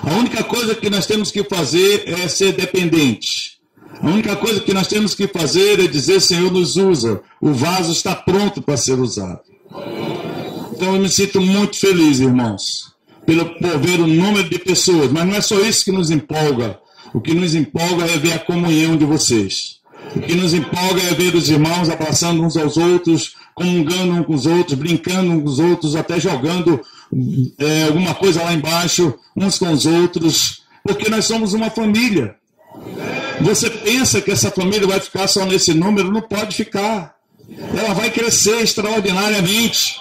A única coisa que nós temos que fazer é ser dependente. A única coisa que nós temos que fazer é dizer: Senhor, nos usa. O vaso está pronto para ser usado. Então eu me sinto muito feliz, irmãos, por ver o número de pessoas. Mas não é só isso que nos empolga. O que nos empolga é ver a comunhão de vocês. O que nos empolga é ver os irmãos abraçando uns aos outros, comungando uns com os outros, brincando uns com os outros, até jogando alguma coisa lá embaixo, uns com os outros, porque nós somos uma família. Você pensa que essa família vai ficar só nesse número? Não pode ficar. Ela vai crescer extraordinariamente.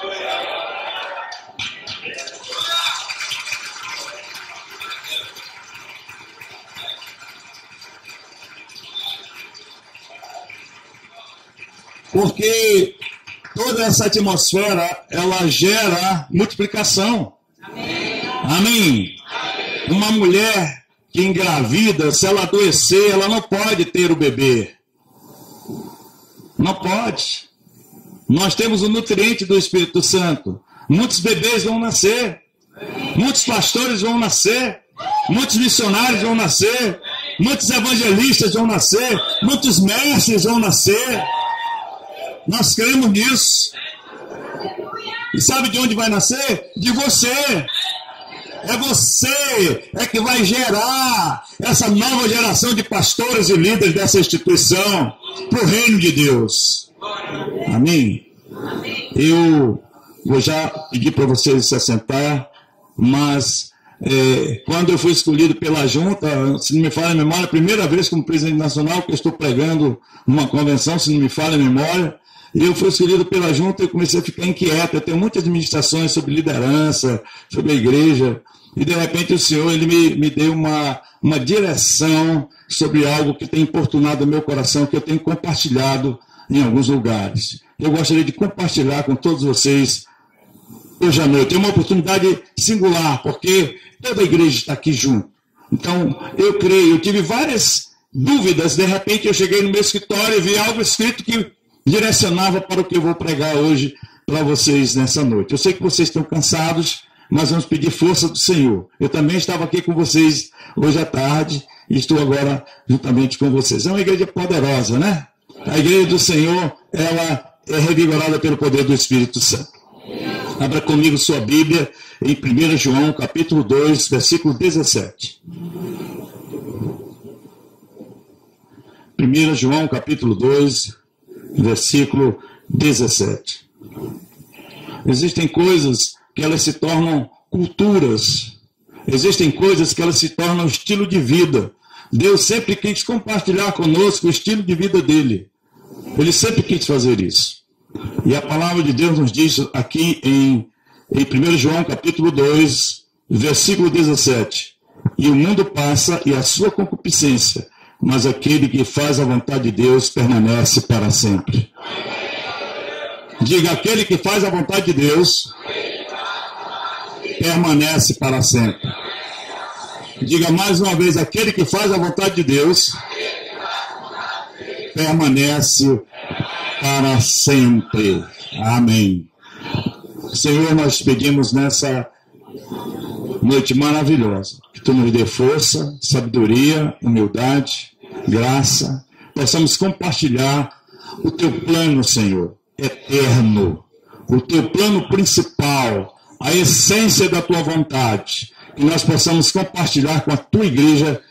Porque toda essa atmosfera, ela gera multiplicação. Amém. Uma mulher que engravida, se ela adoecer, ela não pode ter o bebê. Não pode. Nós temos o nutriente do Espírito Santo. Muitos bebês vão nascer. Muitos pastores vão nascer. Muitos missionários vão nascer. Muitos evangelistas vão nascer. Muitos mestres vão nascer. Nós cremos nisso. E sabe de onde vai nascer? De você. É você que vai gerar essa nova geração de pastores e líderes dessa instituição para o reino de Deus. Amém? Eu vou já pedir para vocês se assentar, mas quando eu fui escolhido pela junta, se não me falha a memória, a primeira vez como presidente nacional que eu estou pregando numa convenção, se não me falha a memória, e eu fui escolhido pela junta e comecei a ficar inquieto. Eu tenho muitas administrações sobre liderança, sobre a igreja, e de repente o Senhor ele me deu uma direção sobre algo que tem importunado o meu coração, que eu tenho compartilhado em alguns lugares. Eu gostaria de compartilhar com todos vocês hoje à noite. É uma oportunidade singular, porque toda a igreja está aqui junto. Então, eu creio, eu tive várias dúvidas, de repente eu cheguei no meu escritório e vi algo escrito que direcionava para o que eu vou pregar hoje para vocês nessa noite. Eu sei que vocês estão cansados, mas vamos pedir força do Senhor. Eu também estava aqui com vocês hoje à tarde e estou agora juntamente com vocês. É uma igreja poderosa, né? A igreja do Senhor, ela é revigorada pelo poder do Espírito Santo. Abra comigo sua Bíblia em 1 João, capítulo 2, versículo 17. 1 João, capítulo 2, versículo 17. Existem coisas que elas se tornam culturas. Existem coisas que elas se tornam estilo de vida. Deus sempre quis compartilhar conosco o estilo de vida dele. Ele sempre quis fazer isso. E a palavra de Deus nos diz aqui em 1 João capítulo 2, versículo 17. E o mundo passa e a sua concupiscência, mas aquele que faz a vontade de Deus permanece para sempre. Diga: aquele que faz a vontade de Deus permanece para sempre. Diga mais uma vez: aquele que faz a vontade de Deus permanece para sempre. Amém. Senhor, nós pedimos nessa noite maravilhosa que Tu nos dê força, sabedoria, humildade, graça, possamos compartilhar o Teu plano, Senhor, eterno, o Teu plano principal, a essência da Tua vontade, que nós possamos compartilhar com a Tua igreja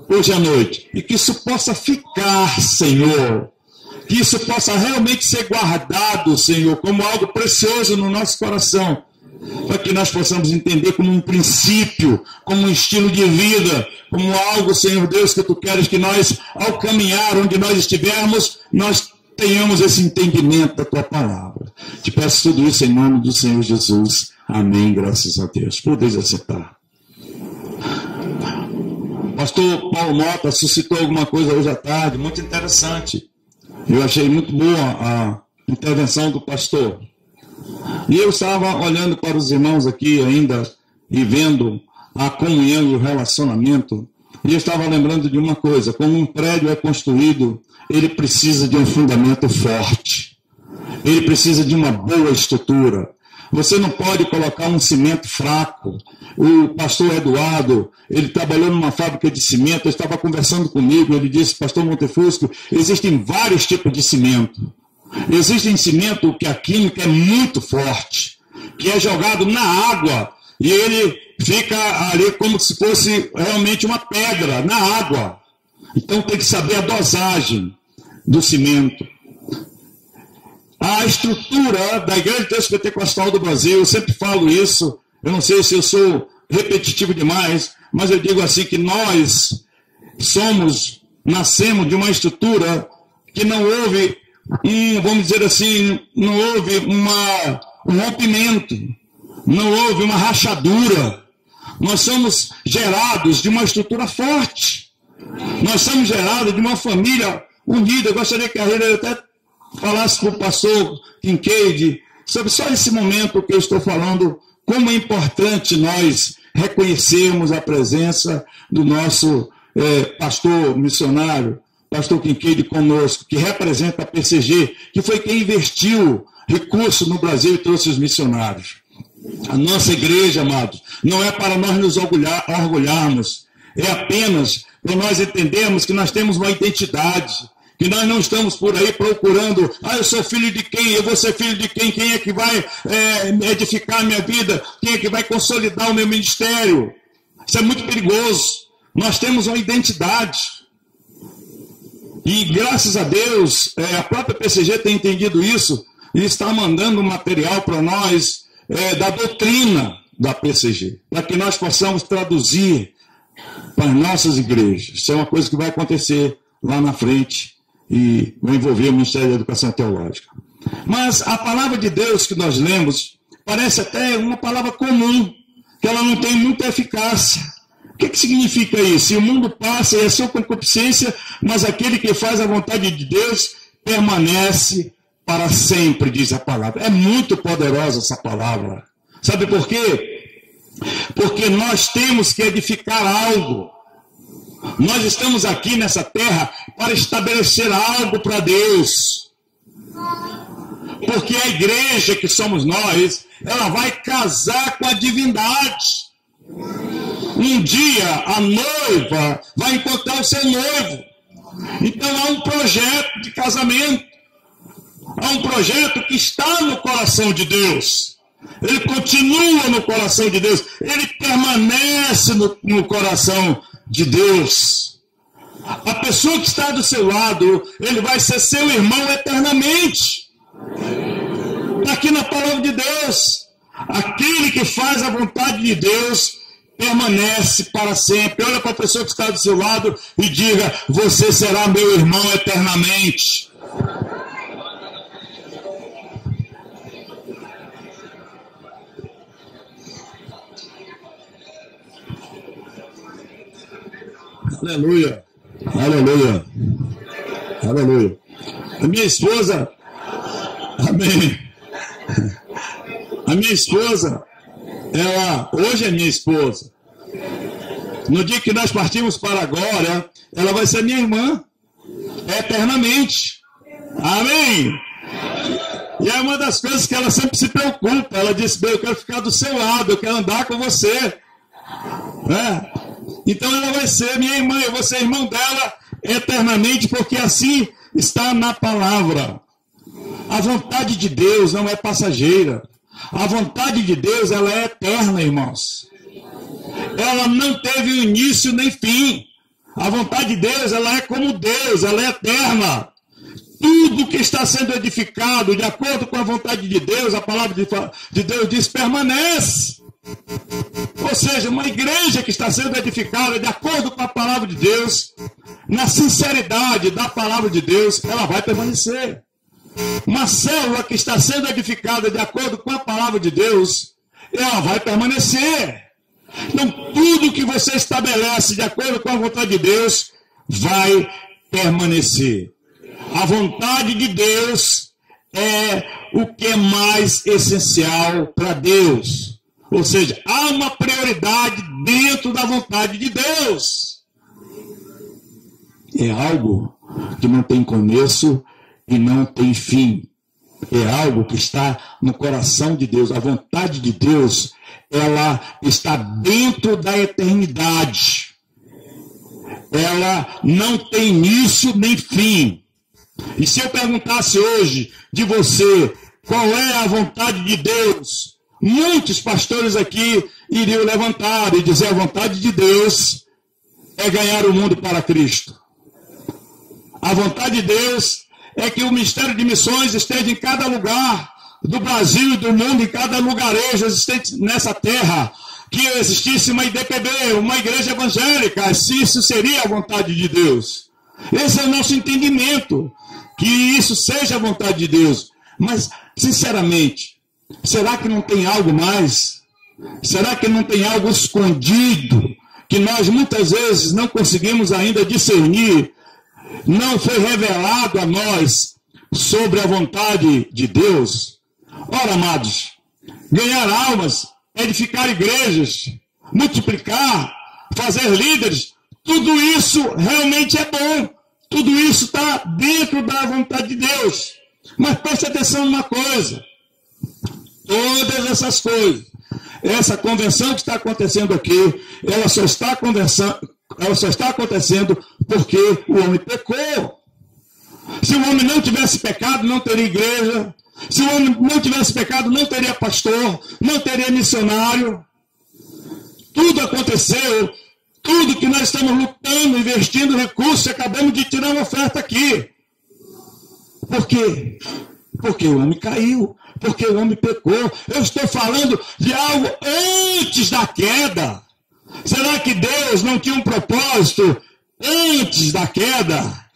hoje à noite, e que isso possa ficar, Senhor, que isso possa realmente ser guardado, Senhor, como algo precioso no nosso coração, para que nós possamos entender como um princípio, como um estilo de vida, como algo, Senhor Deus, que Tu queres que nós, ao caminhar onde nós estivermos, nós tenhamos esse entendimento da Tua palavra. Te peço tudo isso em nome do Senhor Jesus. Amém, graças a Deus. Podeis assentar. Pastor Paulo Mota suscitou alguma coisa hoje à tarde, muito interessante. Eu achei muito boa a intervenção do pastor. E eu estava olhando para os irmãos aqui ainda e vendo a comunhão e o relacionamento. E eu estava lembrando de uma coisa: quando um prédio é construído, ele precisa de um fundamento forte. Ele precisa de uma boa estrutura. Você não pode colocar um cimento fraco. O pastor Eduardo, ele trabalhou numa fábrica de cimento, ele estava conversando comigo, ele disse, pastor Montefusco, existem vários tipos de cimento. Existe cimento que a química é muito forte, que é jogado na água, e ele fica ali como se fosse realmente uma pedra na água. Então tem que saber a dosagem do cimento. A estrutura da Igreja de Deus Pentecostal do Brasil, eu sempre falo isso, eu não sei se eu sou repetitivo demais, mas eu digo assim que nós nascemos de uma estrutura que não houve, vamos dizer assim, não houve um rompimento, não houve uma rachadura. Nós somos gerados de uma estrutura forte. Nós somos gerados de uma família unida. Eu gostaria que a Rita até falasse para o pastor Kincaid sobre só esse momento que eu estou falando, como é importante nós reconhecermos a presença do nosso pastor missionário, pastor Kincaid conosco, que representa a PCG, que foi quem investiu recursos no Brasil e trouxe os missionários. A nossa igreja, amados, não é para nós nos orgulharmos, é apenas para nós entendermos que nós temos uma identidade, que nós não estamos por aí procurando, eu sou filho de quem, eu vou ser filho de quem é que vai edificar a minha vida, quem é que vai consolidar o meu ministério. Isso é muito perigoso. Nós temos uma identidade. E graças a Deus, a própria PCG tem entendido isso e está mandando um material para nós da doutrina da PCG, para que nós possamos traduzir para as nossas igrejas. Isso é uma coisa que vai acontecer lá na frente e vai envolver o Ministério da Educação Teológica. Mas a palavra de Deus que nós lemos parece até uma palavra comum, que ela não tem muita eficácia. O que significa isso? O mundo passa e a sua concupiscência, mas aquele que faz a vontade de Deus permanece para sempre, diz a palavra. É muito poderosa essa palavra. Sabe por quê? Porque nós temos que edificar algo. Nós estamos aqui nessa terra para estabelecer algo para Deus. Porque a igreja que somos nós, ela vai casar com a divindade. Um dia a noiva vai encontrar o seu noivo. Então há um projeto de casamento. Há um projeto que está no coração de Deus. Ele continua no coração de Deus. Ele permanece no coração de Deus. A pessoa que está do seu lado, ele vai ser seu irmão eternamente. Está aqui na palavra de Deus. Aquele que faz a vontade de Deus permanece para sempre. Olha para a pessoa que está do seu lado e diga: você será meu irmão eternamente. Aleluia, aleluia, aleluia. A minha esposa, amém. A minha esposa, hoje é minha esposa. No dia que nós partimos para agora, ela vai ser minha irmã eternamente. Amém. E é uma das coisas que ela sempre se preocupa. Ela disse: bem, eu quero ficar do seu lado, eu quero andar com você. Então ela vai ser minha irmã, eu vou ser irmão dela eternamente, porque assim está na palavra. A vontade de Deus não é passageira. A vontade de Deus, ela é eterna, irmãos. Ela não teve início nem fim. A vontade de Deus, ela é como Deus, ela é eterna. Tudo que está sendo edificado de acordo com a vontade de Deus, a palavra de Deus diz, permanece. Ou seja, uma igreja que está sendo edificada de acordo com a palavra de Deus, na sinceridade da palavra de Deus, ela vai permanecer. Uma célula que está sendo edificada de acordo com a palavra de Deus, ela vai permanecer. Então, tudo que você estabelece de acordo com a vontade de Deus, vai permanecer. A vontade de Deus é o que é mais essencial para Deus. Ou seja, há uma prioridade dentro da vontade de Deus. É algo que não tem começo e não tem fim. é algo que está no coração de Deus. A vontade de Deus, ela está dentro da eternidade. Ela não tem início nem fim. E se eu perguntasse hoje de você qual é a vontade de Deus, muitos pastores aqui iriam levantar e dizer: a vontade de Deus é ganhar o mundo para Cristo. A vontade de Deus é que o ministério de missões esteja em cada lugar do Brasil e do mundo, em cada lugarejo existente nessa terra, que existisse uma IDPB, uma igreja evangélica, se isso seria a vontade de Deus. Esse é o nosso entendimento, que isso seja a vontade de Deus. Mas, sinceramente, será que não tem algo mais? Será que não tem algo escondido, que nós muitas vezes não conseguimos ainda discernir? Não foi revelado a nós sobre a vontade de Deus? Ora, amados, ganhar almas, edificar igrejas, multiplicar, fazer líderes, tudo isso realmente é bom. Tudo isso está dentro da vontade de Deus. Mas preste atenção numa coisa. Todas essas coisas, essa convenção que está acontecendo aqui, ela só está acontecendo porque o homem pecou. Se o homem não tivesse pecado, não teria igreja. Se o homem não tivesse pecado, não teria pastor, não teria missionário. Tudo aconteceu, tudo que nós estamos lutando, investindo recursos, acabamos de tirar uma oferta aqui. Por quê? Porque o homem caiu, porque o homem pecou. Eu estou falando de algo antes da queda. Será que Deus não tinha um propósito antes da queda?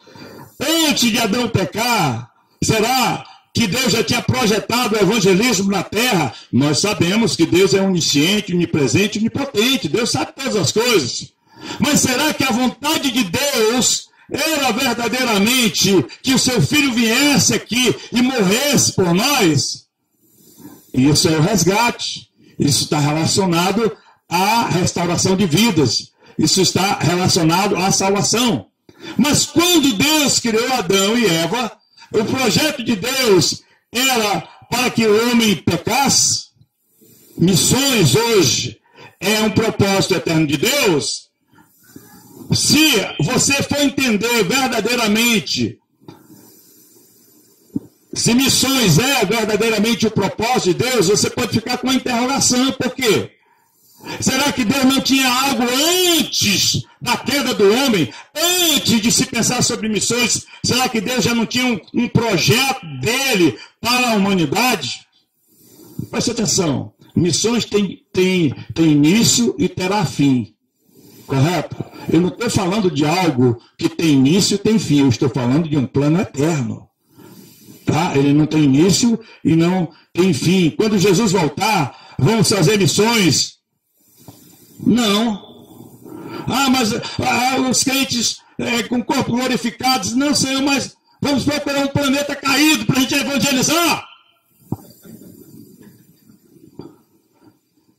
Antes de Adão pecar? Será que Deus já tinha projetado o evangelismo na terra? Nós sabemos que Deus é onisciente, onipresente, onipotente. Deus sabe todas as coisas. Mas será que a vontade de Deus era verdadeiramente que o seu filho viesse aqui e morresse por nós? Isso é o resgate. Isso está relacionado à restauração de vidas. Isso está relacionado à salvação. Mas quando Deus criou Adão e Eva, o projeto de Deus era para que o homem pecasse. Missões hoje é um propósito eterno de Deus. Se você for entender verdadeiramente, se missões é verdadeiramente o propósito de Deus, você pode ficar com uma interrogação. Por quê? Será que Deus não tinha algo antes da queda do homem? Antes de se pensar sobre missões, será que Deus já não tinha um projeto dele para a humanidade? Preste atenção. Missões tem início e terá fim. Correto? Eu não estou falando de algo que tem início e tem fim. Eu estou falando de um plano eterno. Tá? Ele não tem início e não tem fim. Quando Jesus voltar, vamos fazer missões? Não. Mas os crentes com corpo glorificados, não, Senhor, mas vamos procurar um planeta caído para a gente evangelizar.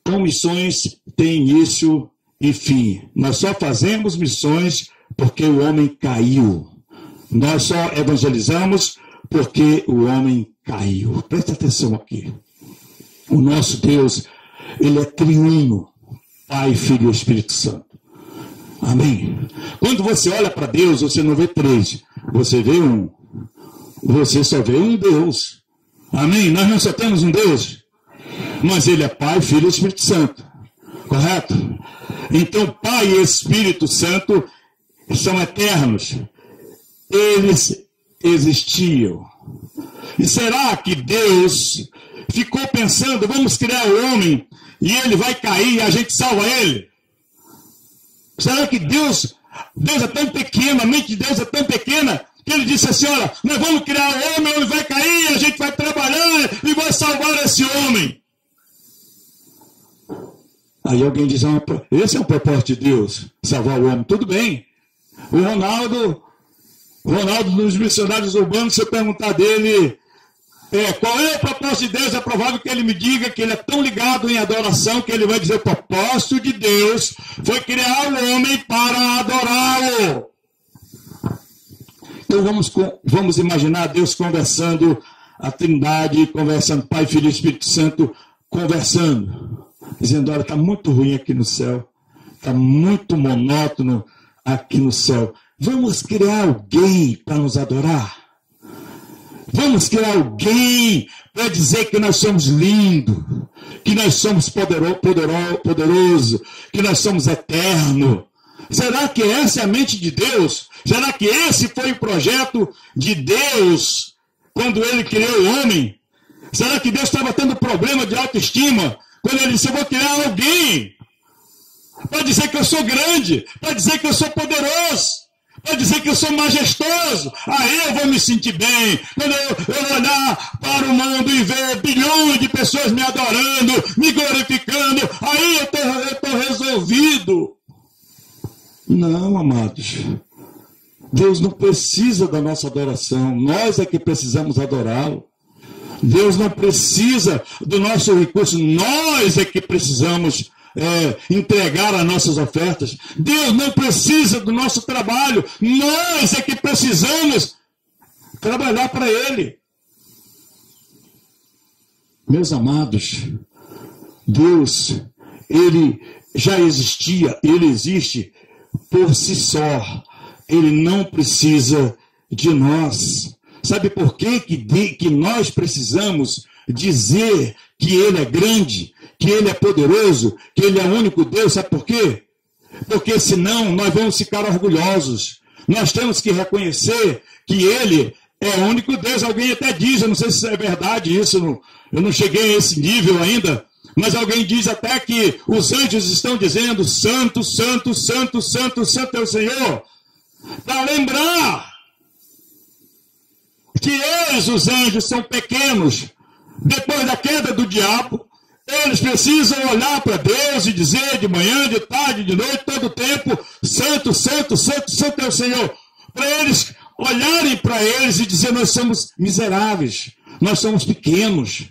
Então, missões têm início e fim. Nós só fazemos missões porque o homem caiu. Nós só evangelizamos porque o homem caiu. Presta atenção aqui. O nosso Deus, ele é triuno. Pai, Filho e Espírito Santo. Amém? Quando você olha para Deus, você não vê três. Você vê um. Você só vê um Deus. Amém? Nós não só temos um Deus. Mas ele é Pai, Filho e Espírito Santo. Correto? Então, Pai e Espírito Santo são eternos. Eles existiam. E será que Deus ficou pensando, vamos criar o homem e ele vai cair e a gente salva ele? Será que Deus é tão pequeno, a mente de Deus é tão pequena, que ele disse assim, olha, nós vamos criar o homem, ele vai cair, a gente vai trabalhar e vai salvar esse homem? Aí alguém diz, esse é o propósito de Deus, salvar o homem. Tudo bem. O Ronaldo dos missionários urbanos, se eu perguntar dele qual é o propósito de Deus, é provável que ele me diga que ele é tão ligado em adoração que ele vai dizer, o propósito de Deus foi criar o homem para adorá-lo. Então vamos imaginar Deus conversando a Trindade conversando, Pai, Filho e Espírito Santo conversando, dizendo, olha, está muito ruim aqui no céu, está muito monótono aqui no céu. Vamos criar alguém para nos adorar? Vamos criar alguém para dizer que nós somos lindos, que nós somos poderoso, que nós somos eterno. Será que essa é a mente de Deus? Será que esse foi o projeto de Deus quando ele criou o homem? Será que Deus estava tendo problema de autoestima quando ele disse, eu vou criar alguém para dizer que eu sou grande, para dizer que eu sou poderoso, para dizer que eu sou majestoso? Aí eu vou me sentir bem. Quando eu olhar para o mundo e ver bilhões de pessoas me adorando, me glorificando, aí eu estou resolvido. Não, amados. Deus não precisa da nossa adoração. Nós é que precisamos adorá-lo. Deus não precisa do nosso recurso. Nós é que precisamos entregar as nossas ofertas. Deus não precisa do nosso trabalho. Nós é que precisamos trabalhar para Ele. Meus amados, Deus, Ele já existia, Ele existe por si só. Ele não precisa de nós. Sabe por quê que nós precisamos dizer que Ele é grande, que Ele é poderoso, que Ele é o único Deus? Sabe por quê? Porque senão nós vamos ficar orgulhosos. Nós temos que reconhecer que Ele é o único Deus. Alguém até diz, eu não sei se é verdade isso, eu não cheguei a esse nível ainda, mas alguém diz até que os anjos estão dizendo, santo, santo, santo, santo, santo é o Senhor, para lembrar que eles, os anjos, são pequenos. Depois da queda do diabo, eles precisam olhar para Deus e dizer de manhã, de tarde, de noite, todo o tempo, santo, santo, santo, santo é o Senhor. Para eles olharem para eles e dizer, nós somos miseráveis, nós somos pequenos.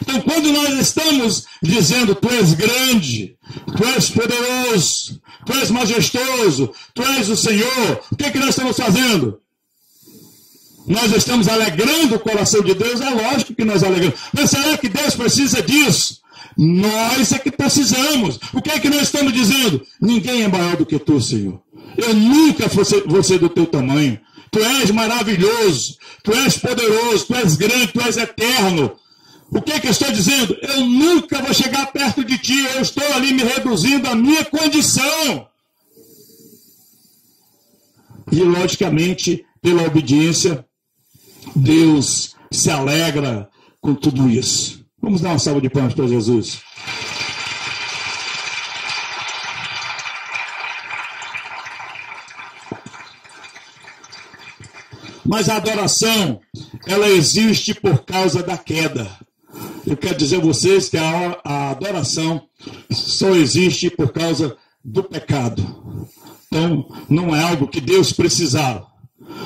Então, quando nós estamos dizendo, tu és grande, tu és poderoso, tu és majestoso, tu és o Senhor, o que nós estamos fazendo? Nós estamos alegrando o coração de Deus? É lógico que nós alegramos. Mas será que Deus precisa disso? Nós é que precisamos. O que é que nós estamos dizendo? Ninguém é maior do que tu, Senhor. Eu nunca vou ser do teu tamanho. Tu és maravilhoso, tu és poderoso, tu és grande, tu és eterno. O que é que eu estou dizendo? Eu nunca vou chegar perto de ti, eu estou ali me reduzindo à minha condição. E, logicamente, pela obediência, Deus se alegra com tudo isso. Vamos dar uma salva de palmas para Jesus. Mas a adoração, ela existe por causa da queda. Eu quero dizer a vocês que a adoração só existe por causa do pecado. Então, não é algo que Deus precisava.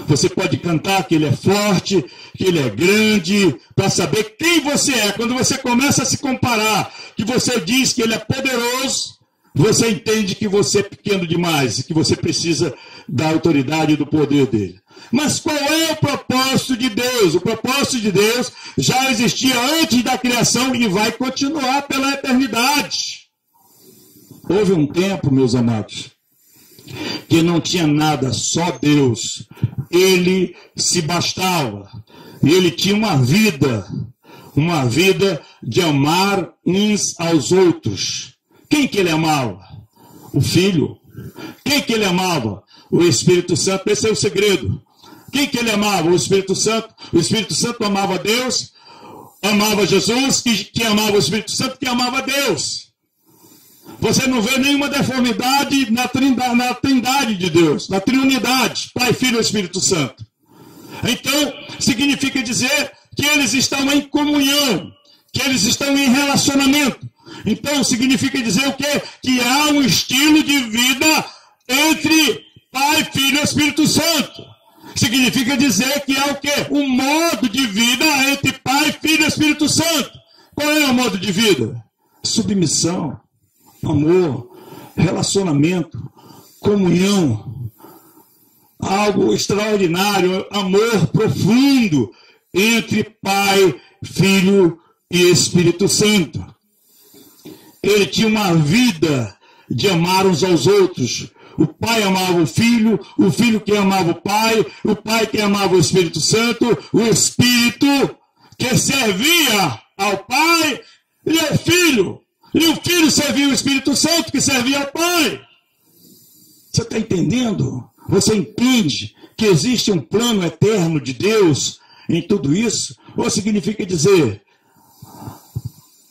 Você pode cantar que Ele é forte, que Ele é grande, para saber quem você é. Quando você começa a se comparar, que você diz que Ele é poderoso, você entende que você é pequeno demais e que você precisa da autoridade e do poder dele. Mas qual é o propósito de Deus? O propósito de Deus já existia antes da criação e vai continuar pela eternidade. Houve um tempo, meus amados, que não tinha nada, só Deus. Ele se bastava. E ele tinha uma vida de amar uns aos outros. Quem que ele amava? O Filho. Quem que ele amava? O Espírito Santo. Esse é o segredo. Quem que ele amava? O Espírito Santo. O Espírito Santo amava Deus, amava Jesus, que amava o Espírito Santo, que amava Deus. Você não vê nenhuma deformidade na trindade de Deus, na triunidade, Pai, Filho e Espírito Santo. Então, significa dizer que eles estão em comunhão, que eles estão em relacionamento. Então, significa dizer o quê? Que há um estilo de vida entre Pai, Filho e Espírito Santo. Significa dizer que há o quê? Um modo de vida entre Pai, Filho e Espírito Santo. Qual é o modo de vida? Submissão, amor, relacionamento, comunhão. Algo extraordinário, amor profundo entre Pai, Filho e Espírito Santo. Ele tinha uma vida de amar uns aos outros. O Pai amava o Filho que amava o Pai que amava o Espírito Santo, o Espírito que servia ao Pai e ao Filho. E o Filho servia o Espírito Santo, que servia ao Pai. Você está entendendo? Você entende que existe um plano eterno de Deus em tudo isso? Ou significa dizer...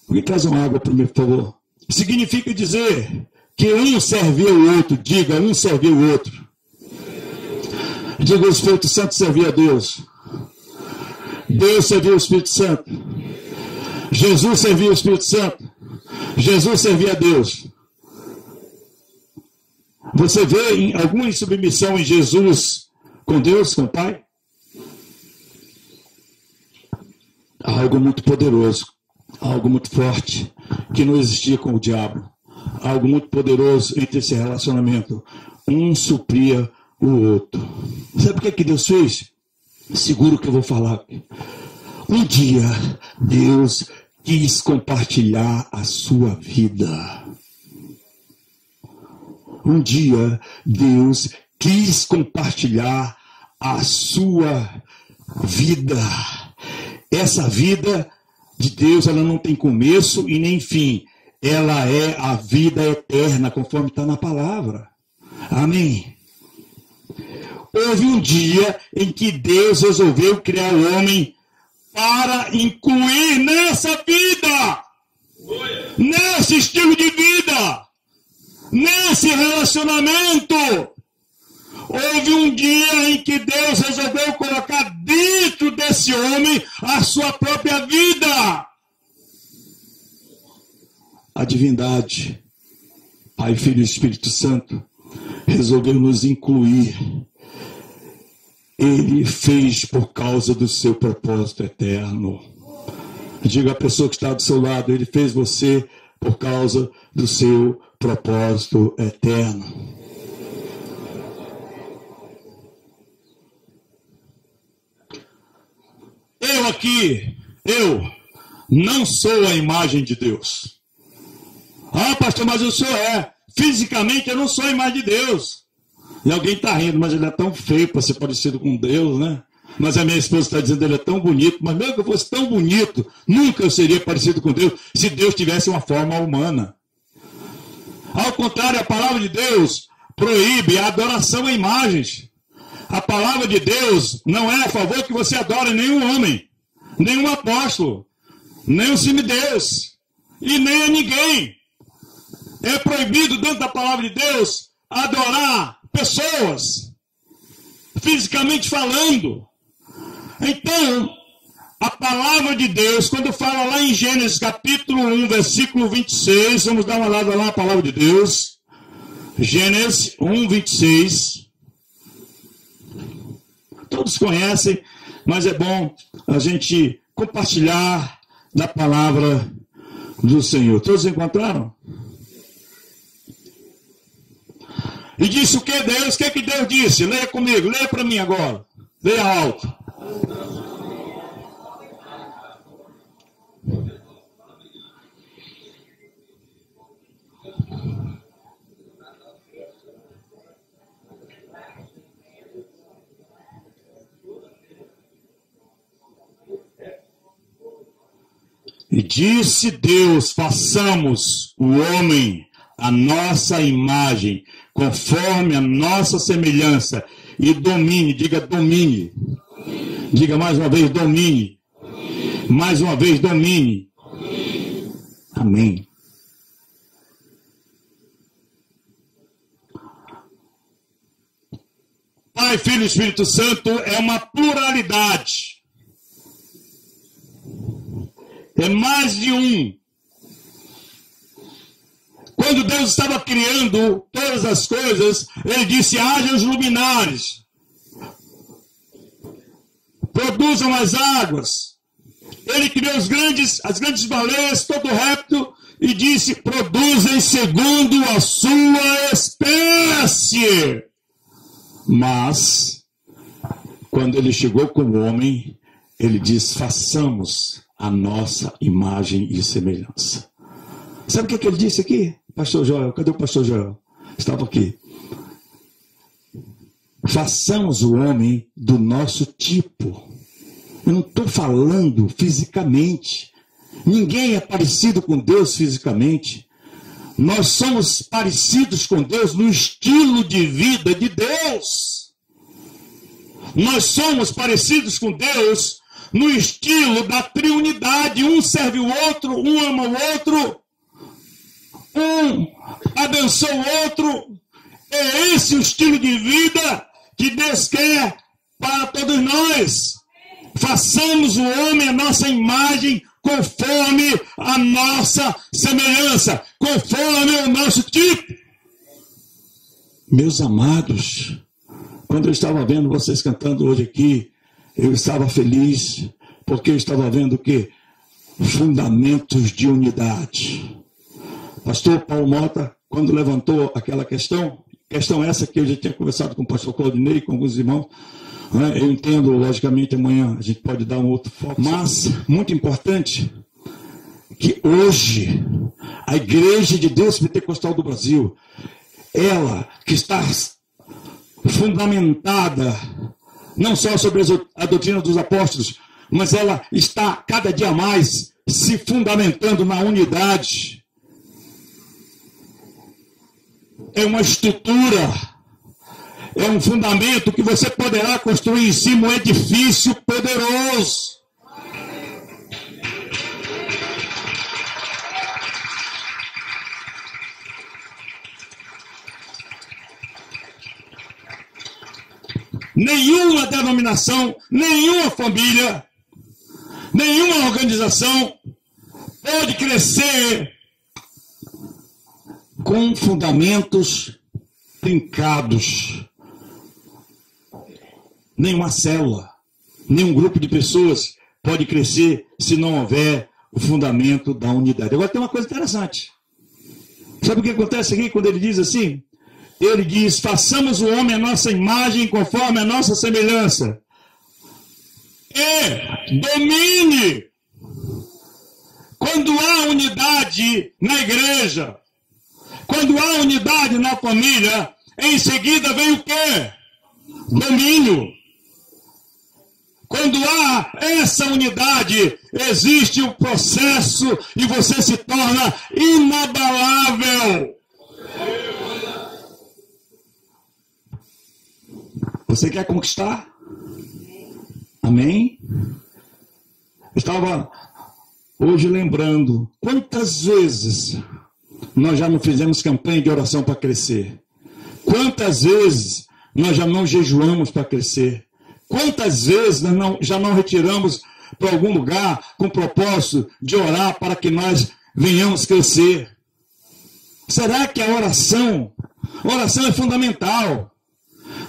Me traz uma água primeiro, por favor. Significa dizer que um servia o outro. Diga, um servia o outro. Diga, o Espírito Santo servia a Deus. Deus servia o Espírito Santo. Jesus servia o Espírito Santo. Jesus servia a Deus. Você vê alguma insubmissão em Jesus com Deus, com o Pai? Algo muito poderoso, algo muito forte, que não existia com o diabo. Algo muito poderoso entre esse relacionamento. Um supria o outro. Sabe o que Deus fez? Seguro que eu vou falar. Um dia, Deus quis compartilhar a sua vida. Um dia, Deus quis compartilhar a sua vida. Essa vida de Deus, ela não tem começo e nem fim. Ela é a vida eterna, conforme está na palavra. Amém? Houve um dia em que Deus resolveu criar o homem para incluir nessa vida, nesse estilo de vida, nesse relacionamento. Houve um dia em que Deus resolveu colocar dentro desse homem a sua própria vida. A divindade, Pai, Filho e Espírito Santo, resolveu nos incluir. Ele fez por causa do seu propósito eterno. Diga à pessoa que está do seu lado, ele fez você por causa do seu propósito eterno. Eu não sou a imagem de Deus. Ah, pastor, mas o senhor é. Fisicamente eu não sou a imagem de Deus. E alguém está rindo, mas ele é tão feio para ser parecido com Deus, né? Mas a minha esposa está dizendo que ele é tão bonito. Mas mesmo que eu fosse tão bonito, nunca eu seria parecido com Deus se Deus tivesse uma forma humana. Ao contrário, a palavra de Deus proíbe a adoração a imagens. A palavra de Deus não é a favor que você adore nenhum homem, nenhum apóstolo, nem um semideus e nem a ninguém. É proibido dentro da palavra de Deus adorar pessoas, fisicamente falando. Então, a palavra de Deus, quando fala lá em Gênesis capítulo 1, versículo 26, vamos dar uma olhada lá na palavra de Deus. Gênesis 1, 26. Todos conhecem, mas é bom a gente compartilhar da palavra do Senhor. Todos encontraram? E disse o que Deus? O que Deus disse? Leia comigo, leia para mim agora. Leia alto. E disse Deus, façamos o homem a nossa imagem, conforme a nossa semelhança, e domine, diga domine. Diga mais uma vez, domine. Mais uma vez, domine. Amém. Pai, Filho e Espírito Santo é uma pluralidade. É mais de um. Quando Deus estava criando todas as coisas, ele disse, haja os luminares, produzam as águas. Ele criou as grandes baleias, todo o réptil, e disse, produzem segundo a sua espécie. Mas, quando ele chegou com o homem, ele diz, façamos a nossa imagem e semelhança. Sabe o que ele disse aqui? Pastor Joel, cadê o pastor Joel? Estava aqui. Façamos o homem do nosso tipo. Eu não estou falando fisicamente. Ninguém é parecido com Deus fisicamente. Nós somos parecidos com Deus no estilo de vida de Deus. Nós somos parecidos com Deus no estilo da triunidade. Um serve o outro, um ama o outro, um abençoa o outro. É esse o estilo de vida que Deus quer para todos nós. Façamos o homem a nossa imagem, conforme a nossa semelhança, conforme o nosso tipo. Meus amados, quando eu estava vendo vocês cantando hoje aqui, eu estava feliz, porque eu estava vendo o quê? Fundamentos de unidade. Pastor Paulo Mota, quando levantou aquela questão essa que eu já tinha conversado com o pastor Claudinei e com alguns irmãos, né? Eu entendo, logicamente, amanhã a gente pode dar um outro foco, mas muito importante que hoje a Igreja de Deus Pentecostal do Brasil, ela que está fundamentada não só sobre a doutrina dos apóstolos, mas ela está cada dia mais se fundamentando na unidade. É uma estrutura, é um fundamento que você poderá construir em cima um edifício poderoso. Nenhuma denominação, nenhuma família, nenhuma organização pode crescer com fundamentos trincados. Nenhuma célula, nenhum grupo de pessoas pode crescer se não houver o fundamento da unidade. Agora tem uma coisa interessante. Sabe o que acontece aqui quando ele diz assim? Ele diz, façamos o homem a nossa imagem conforme a nossa semelhança. E domine. Quando há unidade na igreja, quando há unidade na família, em seguida vem o quê? Domínio. Quando há essa unidade, existe um processo e você se torna inabalável. Você quer conquistar? Amém? Eu estava hoje lembrando quantas vezes nós já não fizemos campanha de oração para crescer. Quantas vezes nós já não jejuamos para crescer. Quantas vezes nós já não retiramos para algum lugar com o propósito de orar para que nós venhamos crescer. Será que a oração é fundamental?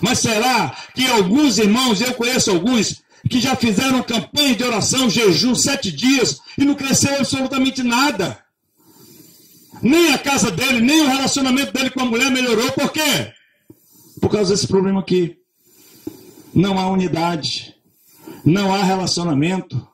Mas será que alguns irmãos, eu conheço alguns, que já fizeram campanha de oração, jejum, 7 dias, e não cresceu absolutamente nada? Nem a casa dele, nem o relacionamento dele com a mulher melhorou. Por quê? Por causa desse problema aqui. Não há unidade, não há relacionamento,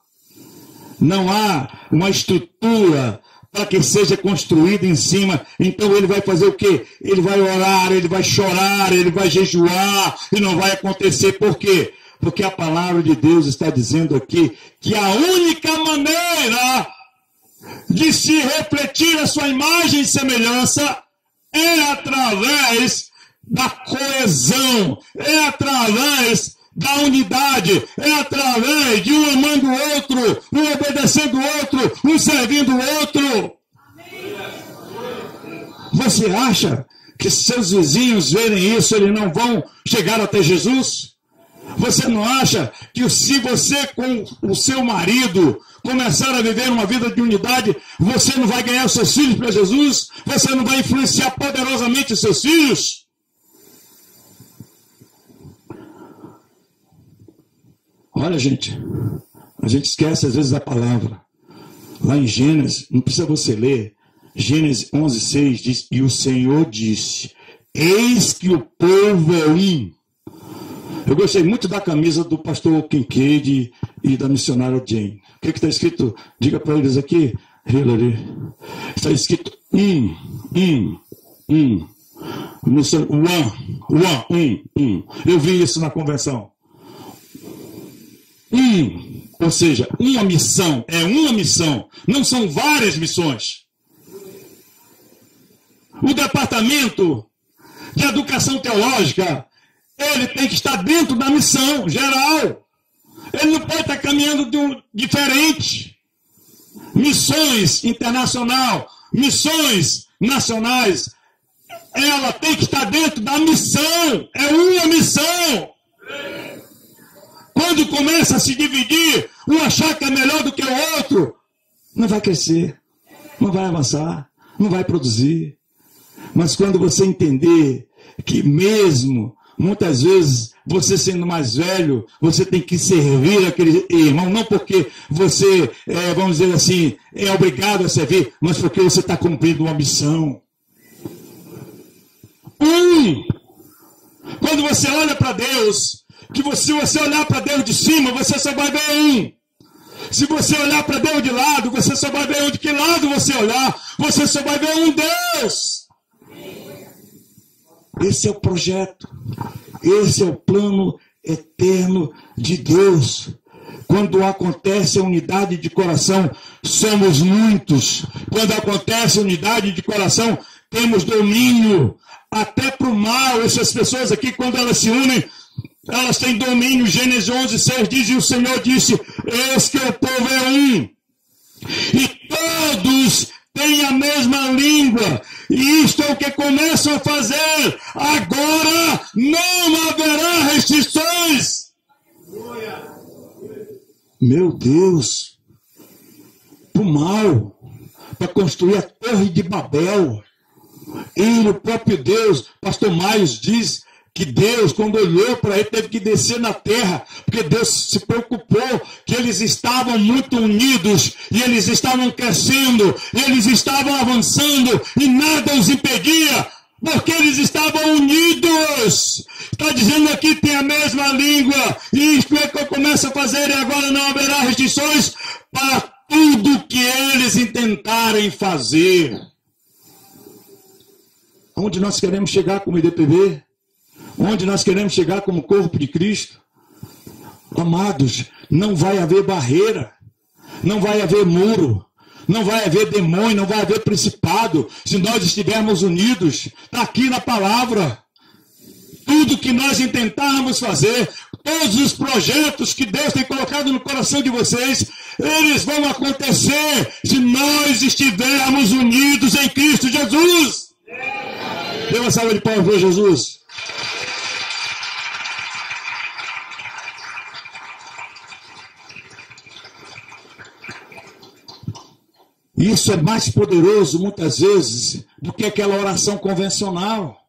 não há uma estrutura para que seja construído em cima. Então ele vai fazer o quê? Ele vai orar, ele vai chorar, ele vai jejuar e não vai acontecer. Por quê? Porque a palavra de Deus está dizendo aqui que a única maneira de se refletir a sua imagem e semelhança é através da coesão, é através da unidade, é através de um amando o outro, um obedecendo o outro, um servindo o outro. Você acha que se seus vizinhos verem isso, eles não vão chegar até Jesus? Você não acha que se você com o seu marido começar a viver uma vida de unidade, você não vai ganhar os seus filhos para Jesus? Você não vai influenciar poderosamente os seus filhos? Olha, gente, a gente esquece às vezes a palavra. Lá em Gênesis, não precisa você ler, Gênesis 11:6 diz, e o Senhor disse, eis que o povo é um, Eu gostei muito da camisa do pastor Kincaid e da missionária Jane. O que está escrito? Diga para eles aqui. Hillary. Está escrito Eu vi isso na convenção. Ou seja, uma missão. É uma missão. Não são várias missões. O departamento de educação teológica, ele tem que estar dentro da missão geral. Ele não pode estar caminhando diferente. Missões internacional, missões nacionais, ela tem que estar dentro da missão. É uma missão. Quando começa a se dividir, um achar que é melhor do que o outro, não vai crescer, não vai avançar, não vai produzir. Mas quando você entender que mesmo, muitas vezes, você sendo mais velho, você tem que servir aquele irmão, não porque você, vamos dizer assim, é obrigado a servir, mas porque você está cumprindo uma missão. Quando você olha para Deus, que se você olhar para Deus de cima, você só vai ver um. Se você olhar para Deus de lado, você só vai ver de que lado você olhar, você só vai ver um Deus. Esse é o projeto, esse é o plano eterno de Deus. Quando acontece a unidade de coração, somos muitos. Quando acontece a unidade de coração, temos domínio até para o mal. Essas pessoas aqui, quando elas se unem, elas têm domínio. Gênesis 11:6 diz, e o Senhor disse, eis que o povo é um, e todos têm a mesma língua, e isto é o que começam a fazer. Agora não haverá restrições. Meu Deus, para o mal, para construir a Torre de Babel. Ele, o próprio Deus, pastor Maios diz que Deus, quando olhou para ele, teve que descer na terra, porque Deus se preocupou que eles estavam muito unidos, e eles estavam crescendo, eles estavam avançando, e nada os impedia, porque eles estavam unidos. Está dizendo aqui, tem a mesma língua, e isto é que eu começo a fazer, e agora não haverá restrições para tudo que eles intentarem fazer. Onde nós queremos chegar como IDPB? Onde nós queremos chegar como corpo de Cristo? Amados, não vai haver barreira, não vai haver muro, não vai haver demônio, não vai haver principado, se nós estivermos unidos. Está aqui na palavra. Tudo que nós intentarmos fazer, todos os projetos que Deus tem colocado no coração de vocês, eles vão acontecer se nós estivermos unidos em Cristo Jesus. Dê uma salva de palmas para Jesus. Isso é mais poderoso, muitas vezes, do que aquela oração convencional.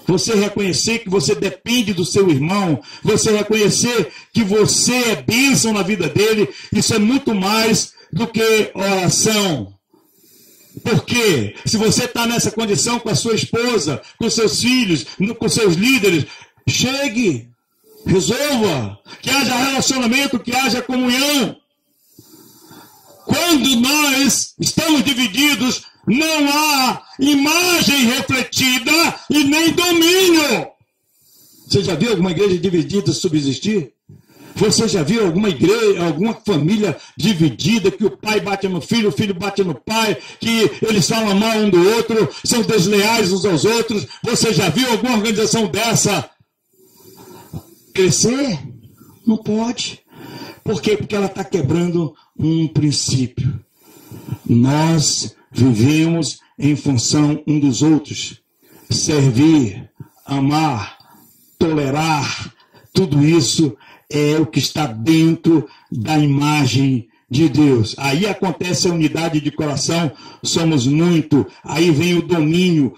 Você reconhecer que você depende do seu irmão, você reconhecer que você é bênção na vida dele, isso é muito mais do que oração. Porque se você está nessa condição com a sua esposa, com seus filhos, com seus líderes, chegue, resolva, que haja relacionamento, que haja comunhão. Quando nós estamos divididos, não há imagem refletida e nem domínio. Você já viu alguma igreja dividida subsistir? Você já viu alguma igreja, alguma família dividida, que o pai bate no filho, o filho bate no pai, que eles falam mal um do outro, são desleais uns aos outros? Você já viu alguma organização dessa crescer? Não pode. Por quê? Porque ela está quebrando um princípio. Nós vivemos em função um dos outros. Servir, amar, tolerar, tudo isso é o que está dentro da imagem de Deus. Aí acontece a unidade de coração, somos muito. Aí vem o domínio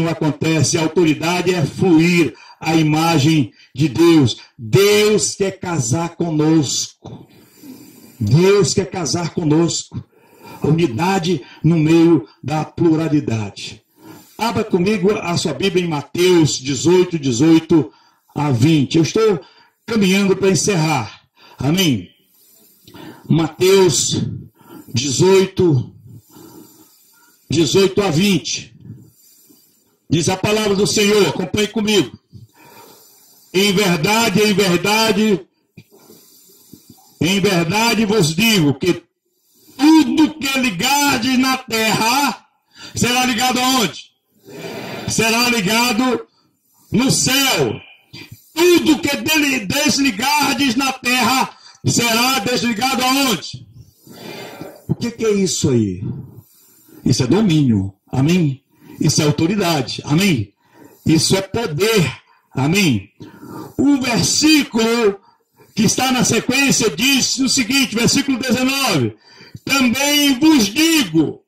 acontece, a autoridade é fluir a imagem de Deus. Deus quer casar conosco. Deus quer casar conosco. Unidade no meio da pluralidade. Abra comigo a sua Bíblia em Mateus 18, a 20. Eu estou caminhando para encerrar. Amém? Mateus 18 a 20. Diz a palavra do Senhor, acompanhe comigo. Em verdade vos digo que tudo que ligardes na terra será ligado aonde? Será ligado no céu. Tudo que desligardes na terra será desligado aonde? O que é isso aí? Isso é domínio, amém? Isso é autoridade, amém? Isso é poder, amém? O versículo que está na sequência diz o seguinte, versículo 19: também vos digo.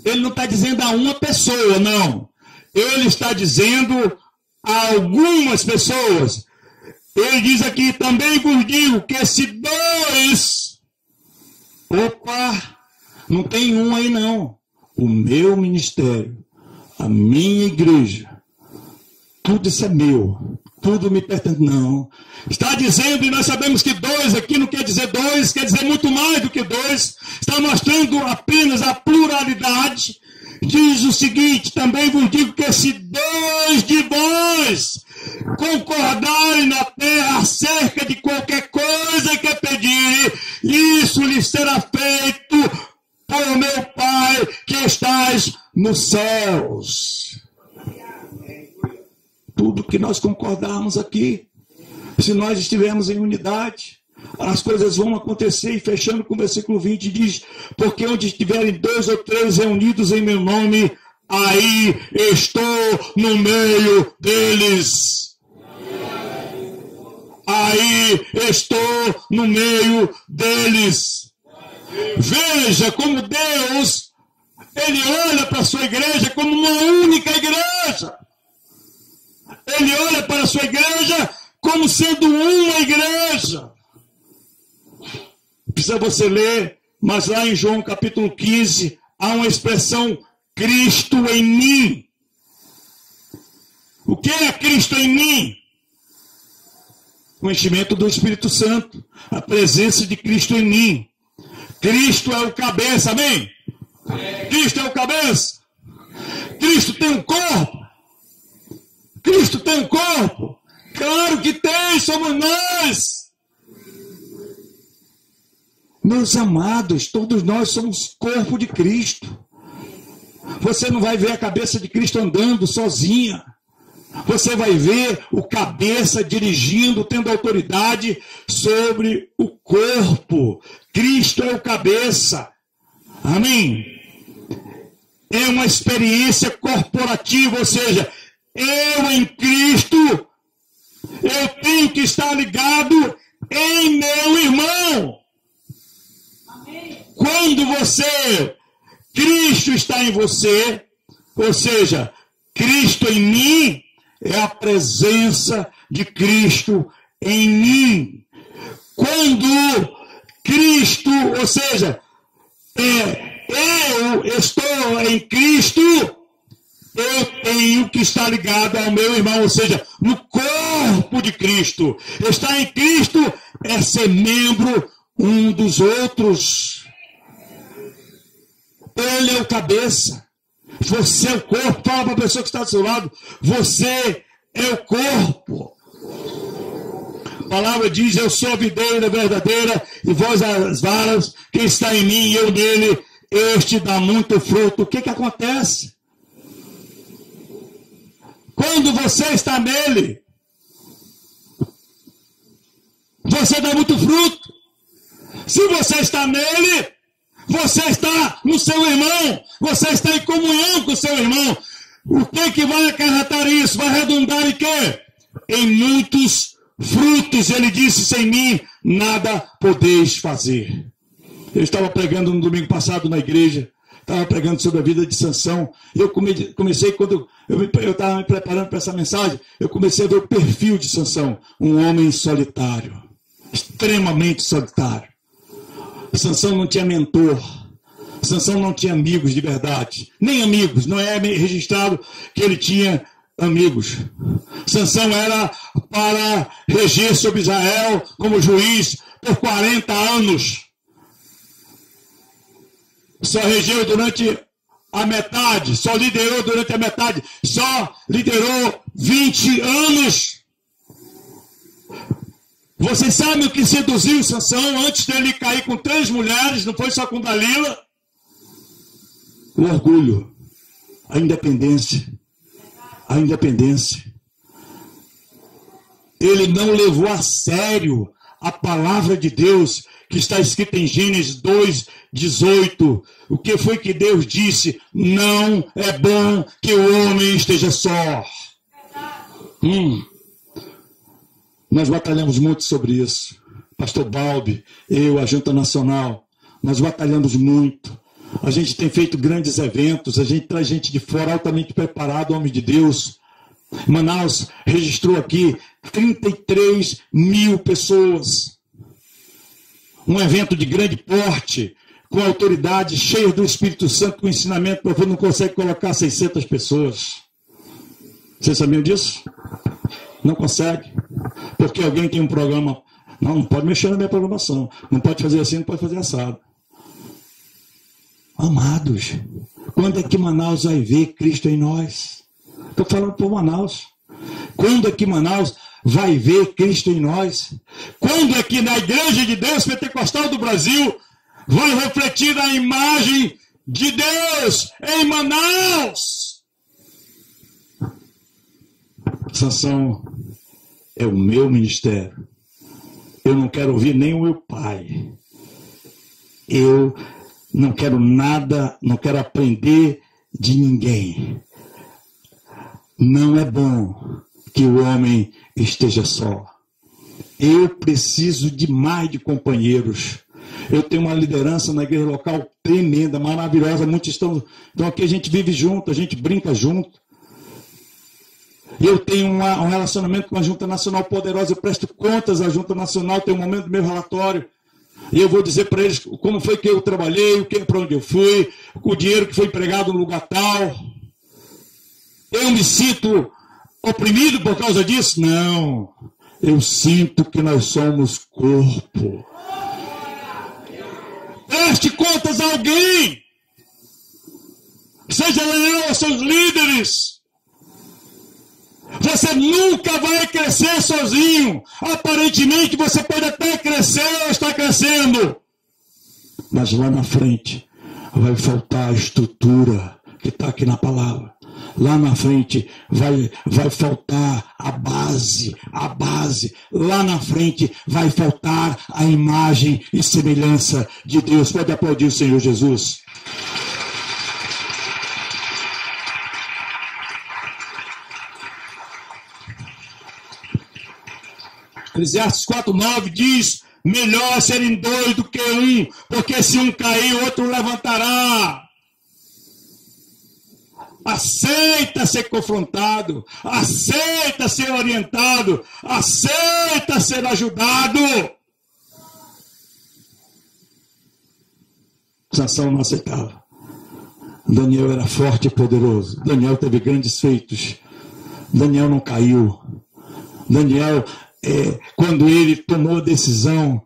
Ele não está dizendo a uma pessoa, não. Ele está dizendo a algumas pessoas. Ele diz aqui, também vos digo que se dois... Opa, não tem um aí não. O meu ministério, a minha igreja, tudo isso é meu. Tudo me pertence. Não. Está dizendo, e nós sabemos que dois aqui não quer dizer dois, quer dizer muito mais do que dois. Está mostrando apenas a pluralidade. Diz o seguinte, também vos digo que se dois de vós concordarem na terra acerca de qualquer coisa que pedirem, isso lhes será feito por meu Pai que estás nos céus. Tudo que nós concordarmos aqui, se nós estivermos em unidade, as coisas vão acontecer. E fechando com o versículo 20, diz, porque onde estiverem 2 ou 3 reunidos em meu nome, aí estou no meio deles. Aí estou no meio deles. Veja como Deus, Ele olha para a sua igreja como uma única igreja. Ele olha para a sua igreja como sendo uma igreja. Precisa você ler, mas lá em João capítulo 15, há uma expressão, Cristo em mim. O que é Cristo em mim? O enchimento do Espírito Santo, a presença de Cristo em mim. Cristo é o cabeça, amém? Cristo é o cabeça. Cristo tem um corpo. Cristo tem um corpo. Claro que tem, somos nós. Meus amados, todos nós somos corpo de Cristo. Você não vai ver a cabeça de Cristo andando sozinha. Você vai ver o cabeça dirigindo, tendo autoridade sobre o corpo. Cristo é o cabeça. Amém? É uma experiência corporativa, ou seja, eu em Cristo, eu tenho que estar ligado em meu irmão. Amém. Quando Cristo está em você, ou seja, Cristo em mim, é a presença de Cristo em mim. Quando Cristo, ou seja, eu estou em Cristo, eu tenho que estar ligado ao meu irmão, ou seja, no corpo de Cristo. Estar em Cristo é ser membro um dos outros. Ele é o cabeça. Você é o corpo. Fala para a pessoa que está do seu lado. Você é o corpo. A palavra diz, eu sou a videira verdadeira e vós as varas. Quem está em mim e eu nele, este dá muito fruto. O que acontece? Quando você está nele, você dá muito fruto. Se você está nele, você está no seu irmão, você está em comunhão com o seu irmão. O que vai acarretar isso? Vai redundar em quê? Em muitos frutos. Ele disse, sem mim nada podeis fazer. Eu estava pregando no domingo passado na igreja, estava pregando sobre a vida de Sansão. Eu comecei, quando eu estava me preparando para essa mensagem, eu comecei a ver o perfil de Sansão. Um homem solitário, extremamente solitário. Sansão não tinha mentor. Sansão não tinha amigos de verdade. Nem amigos. Não é registrado que ele tinha amigos. Sansão era para reger sobre Israel como juiz por 40 anos. Só regeu durante a metade, só liderou durante a metade, só liderou 20 anos. Vocês sabem o que seduziu Sansão antes dele cair com 3 mulheres, não foi só com Dalila? O orgulho, a independência. A independência. Ele não levou a sério a palavra de Deus que está escrita em Gênesis 2:18. O que foi que Deus disse? Não é bom que o homem esteja só. Nós batalhamos muito sobre isso. Pastor Balbi, eu, a Junta Nacional, nós batalhamos muito. A gente tem feito grandes eventos, a gente traz gente de fora altamente preparado, homem de Deus. Manaus registrou aqui 33 mil pessoas. Um evento de grande porte, com autoridade, cheia do Espírito Santo, com ensinamento profundo, não consegue colocar 600 pessoas. Vocês sabiam disso? Não consegue. Porque alguém tem um programa. Não pode mexer na minha programação. Não pode fazer assim, não pode fazer assado. Amados, quando é que Manaus vai ver Cristo em nós? Estou falando por Manaus. Quando é que Manaus vai ver Cristo em nós? Quando é que na Igreja de Deus Pentecostal do Brasil vai refletir a imagem de Deus em Manaus? Sansão é o meu ministério. Eu não quero ouvir nem o meu pai. Eu não quero nada, não quero aprender de ninguém. Não é bom que o homem esteja só. Eu preciso de mais de companheiros. Eu tenho uma liderança na igreja local tremenda, maravilhosa. Muitos estão aqui, a gente vive junto, a gente brinca junto. Eu tenho um relacionamento com a Junta Nacional poderosa, eu presto contas à Junta Nacional, tem um momento do meu relatório. E eu vou dizer para eles como foi que eu trabalhei, para onde eu fui, o dinheiro que foi empregado no lugar tal. Eu me sinto oprimido por causa disso? Não. Eu sinto que nós somos corpo. Preste contas a alguém. Seja leal aos seus líderes. Você nunca vai crescer sozinho. Aparentemente você pode até crescer ou estar crescendo. Mas lá na frente vai faltar a estrutura que está aqui na palavra. Lá na frente vai faltar a base. Lá na frente vai faltar a imagem e semelhança de Deus. Pode aplaudir o Senhor Jesus. Eclesiastes 4:9 diz: melhor serem 2 do que 1, porque se um cair, o outro levantará. Aceita ser confrontado, aceita ser orientado, aceita ser ajudado. Sansão não aceitava. Daniel era forte e poderoso. Daniel teve grandes feitos. Daniel não caiu. Daniel, quando ele tomou a decisão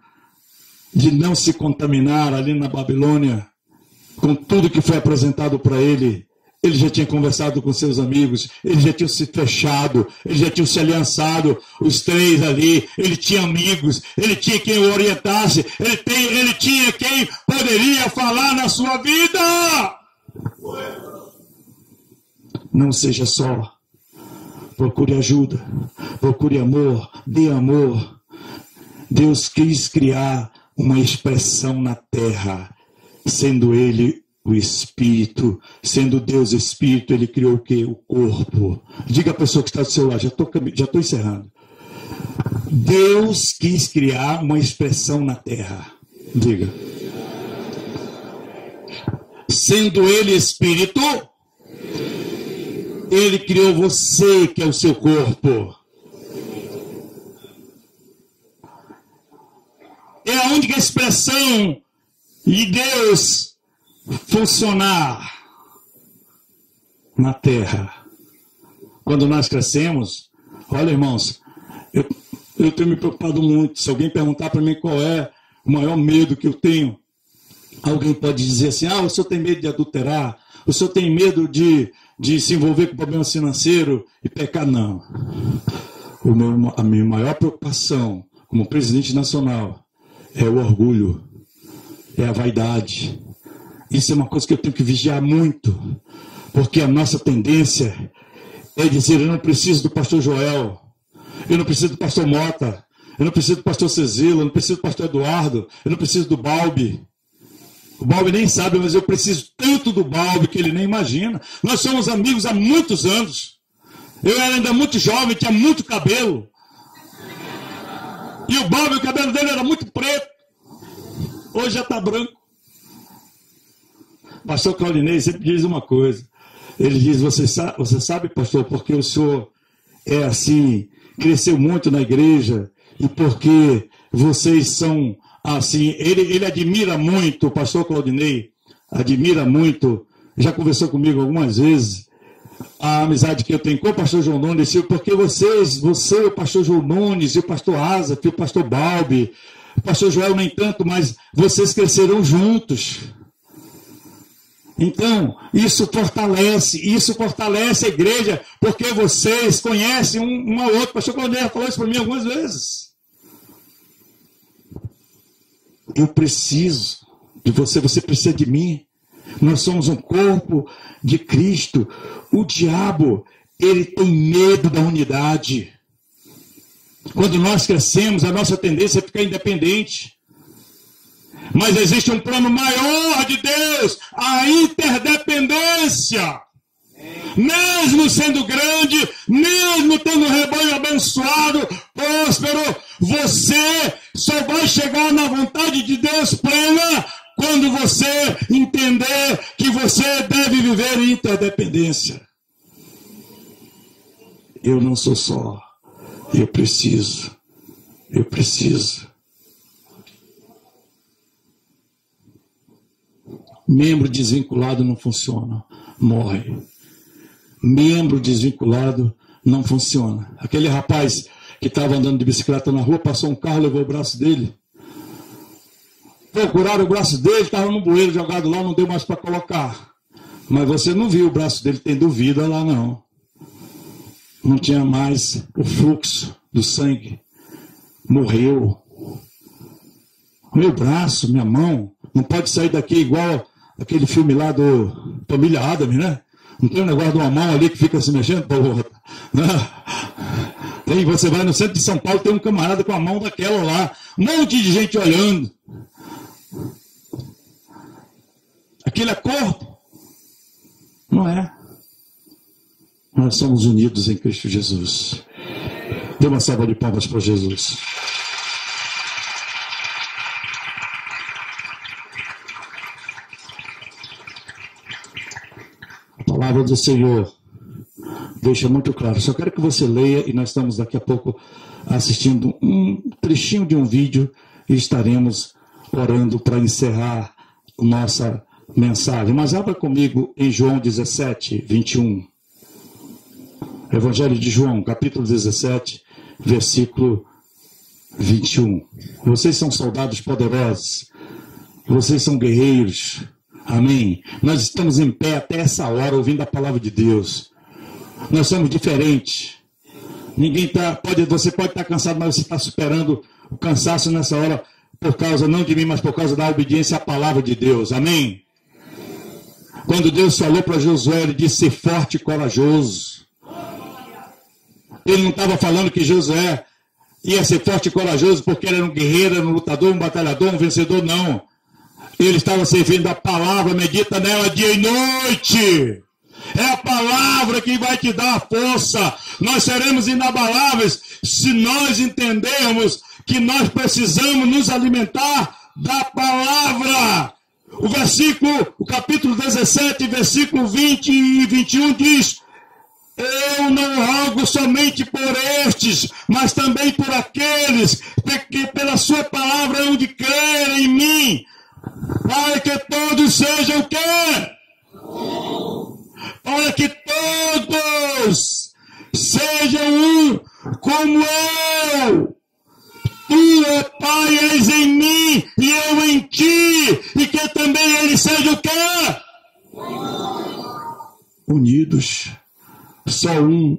de não se contaminar ali na Babilônia, com tudo que foi apresentado para ele, ele já tinha conversado com seus amigos, eles já tinham se fechado, eles já tinham se aliançado, os 3 ali, ele tinha amigos, ele tinha quem o orientasse, ele tinha quem poderia falar na sua vida. Não seja só. Procure ajuda, procure amor, dê amor. Deus quis criar uma expressão na terra, sendo ele o Espírito, sendo Deus Espírito, ele criou o quê? O corpo. Diga à pessoa que está do seu lado, já estou encerrando. Deus quis criar uma expressão na terra. Diga. Sendo ele Espírito, ele criou você, que é o seu corpo. É a única expressão de Deus funcionar na terra. Quando nós crescemos, olha, irmãos, Eu tenho me preocupado muito. Se alguém perguntar para mim qual é o maior medo que eu tenho, alguém pode dizer assim, o senhor tem medo de adulterar? O senhor tem medo de se envolver com problemas financeiros e pecar? Não. A minha maior preocupação como presidente nacional é o orgulho, é a vaidade. Isso é uma coisa que eu tenho que vigiar muito, porque a nossa tendência é dizer, eu não preciso do pastor Joel, eu não preciso do pastor Mota, eu não preciso do pastor Cezila, eu não preciso do pastor Eduardo, eu não preciso do Balbi. O Balbi nem sabe, mas eu preciso tanto do Balbi que ele nem imagina. Nós somos amigos há muitos anos. Eu era ainda muito jovem, tinha muito cabelo. E o Balbi, o cabelo dele era muito preto. Hoje já está branco. O pastor Claudinei sempre diz uma coisa. Ele diz, você sabe, pastor, porque o senhor é assim, cresceu muito na igreja e porque vocês são assim, ele admira muito, o pastor Claudinei admira muito, já conversou comigo algumas vezes, a amizade que eu tenho com o pastor João Nunes, porque você, o pastor João Nunes, e o pastor Azaf, e o pastor Balbi, o pastor Joel nem tanto, mas vocês cresceram juntos. Então, isso fortalece a igreja, porque vocês conhecem um ao outro. O pastor Claudinei falou isso para mim algumas vezes. Eu preciso de você, você precisa de mim. Nós somos um corpo de Cristo. O diabo, ele tem medo da unidade. Quando nós crescemos, a nossa tendência é ficar independente. Mas existe um plano maior de Deus, a interdependência. Mesmo sendo grande, mesmo tendo um rebanho abençoado, próspero, você só vai chegar na vontade de Deus plena quando você entender que você deve viver em interdependência. Eu não sou só, eu preciso. Membro desvinculado não funciona, morre. Membro desvinculado não funciona. Aquele rapaz que estava andando de bicicleta na rua, passou um carro, levou o braço dele. Procuraram o braço dele, estava no bueiro jogado lá, não deu mais para colocar. Mas você não viu o braço dele tendo vida lá, não. Não tinha mais o fluxo do sangue. Morreu. Meu braço, minha mão, não pode sair daqui igual aquele filme lá do Família Adams, né? Não tem um negócio de uma mão ali que fica se mexendo para outra. Tem, você vai no centro de São Paulo, tem um camarada com a mão daquela lá. Um monte de gente olhando. Aquilo é corpo? Não é. Nós somos unidos em Cristo Jesus. Dê uma salva de palmas para Jesus. A palavra do Senhor deixa muito claro. Só quero que você leia, e nós estamos daqui a pouco assistindo um trechinho de um vídeo e estaremos orando para encerrar nossa mensagem. Mas abra comigo em João 17, 21. Evangelho de João, capítulo 17, versículo 21. Vocês são soldados poderosos. Vocês são guerreiros. Amém. Nós estamos em pé até essa hora ouvindo a palavra de Deus. Nós somos diferentes. Você pode estar cansado, mas você está superando o cansaço nessa hora por causa, não de mim, mas por causa da obediência à palavra de Deus. Amém. Quando Deus falou para Josué, ele disse: ser forte e corajoso. Ele não estava falando que Josué ia ser forte e corajoso porque ele era um guerreiro, era um lutador, um batalhador, um vencedor, não. Ele estava servindo a palavra, medita nela dia e noite. É a palavra que vai te dar a força. Nós seremos inabaláveis se nós entendermos que nós precisamos nos alimentar da palavra. O capítulo 17, versículo 20 e 21 diz: eu não rogo somente por estes, mas também por aqueles que pela sua palavra hão de crer em mim, para que todos sejam o quê? Para que todos sejam um, como eu. Tu, ó Pai, és em mim e eu em ti, e que também eles sejam o quê? Unidos. Só um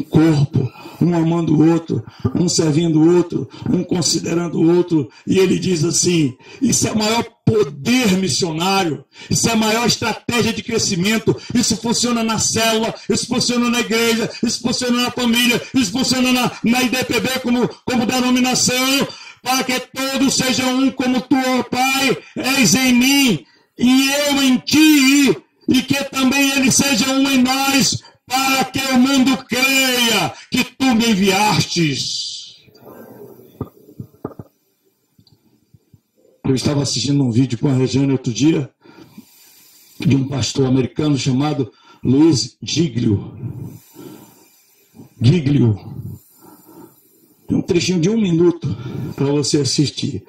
corpo, um amando o outro, um servindo o outro, um considerando o outro. E ele diz assim, isso é o maior poder missionário, isso é a maior estratégia de crescimento, isso funciona na célula, isso funciona na igreja, isso funciona na família, isso funciona na IDPB como denominação, para que todos sejam um como tu, ó Pai, és em mim e eu em ti, e que também eles sejam um em nós, para que o mundo creia que tu me enviastes. Eu estava assistindo um vídeo com a Regiane outro dia, de um pastor americano chamado Luiz Giglio. Tem um trechinho de 1 minuto para você assistir.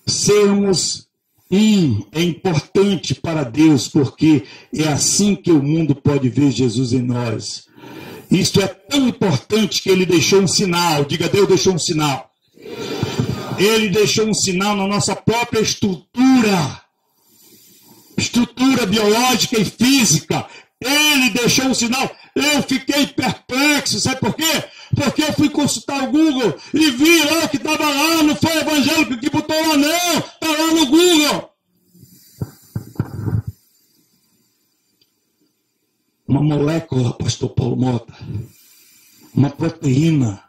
Sermos é importante para Deus, porque é assim que o mundo pode ver Jesus em nós. Isto é tão importante que ele deixou um sinal. Diga, Deus deixou um sinal. Ele deixou um sinal na nossa própria estrutura biológica e física. Ele deixou um sinal. Eu fiquei perplexo, sabe por quê? Porque eu fui consultar o Google e vi lá que estava lá, não foi evangélico que botou lá não, está lá no Google. Uma molécula, pastor Paulo Mota, uma proteína,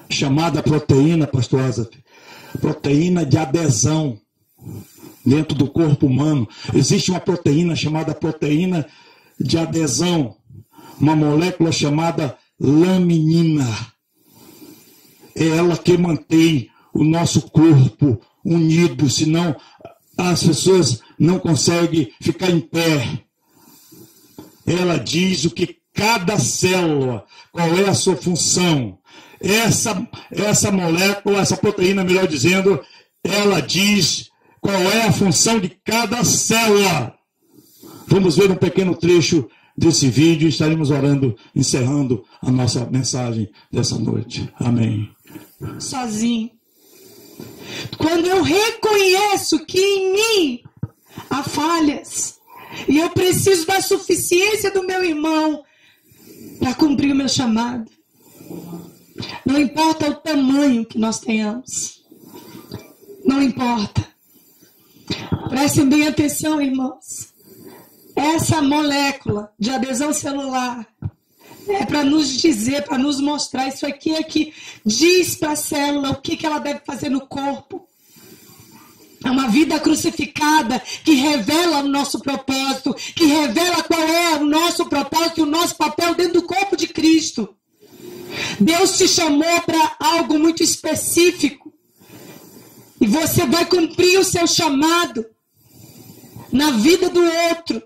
chamada proteína, pastor Azaf, proteína de adesão dentro do corpo humano. Existe uma proteína chamada proteína de adesão, uma molécula chamada laminina. É ela que mantém o nosso corpo unido, senão as pessoas não conseguem ficar em pé. Ela diz o que cada célula, qual é a sua função. Essa molécula, essa proteína, melhor dizendo, ela diz qual é a função de cada célula. Vamos ver um pequeno trecho desse vídeo e estaremos orando, encerrando a nossa mensagem dessa noite. Amém. Sozinho. Quando eu reconheço que em mim há falhas e eu preciso da suficiência do meu irmão para cumprir o meu chamado. Não importa o tamanho que nós tenhamos. Não importa. Prestem bem atenção, irmãos. Essa molécula de adesão celular é para nos dizer, para nos mostrar, isso aqui é que diz para a célula o que ela deve fazer no corpo. É uma vida crucificada que revela o nosso propósito, que revela qual é o nosso propósito e o nosso papel dentro do corpo de Cristo. Deus te chamou para algo muito específico. E você vai cumprir o seu chamado na vida do outro,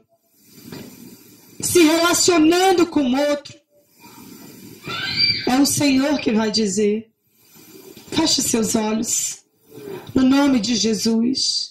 se relacionando com o outro. É o Senhor que vai dizer. Feche seus olhos. No nome de Jesus.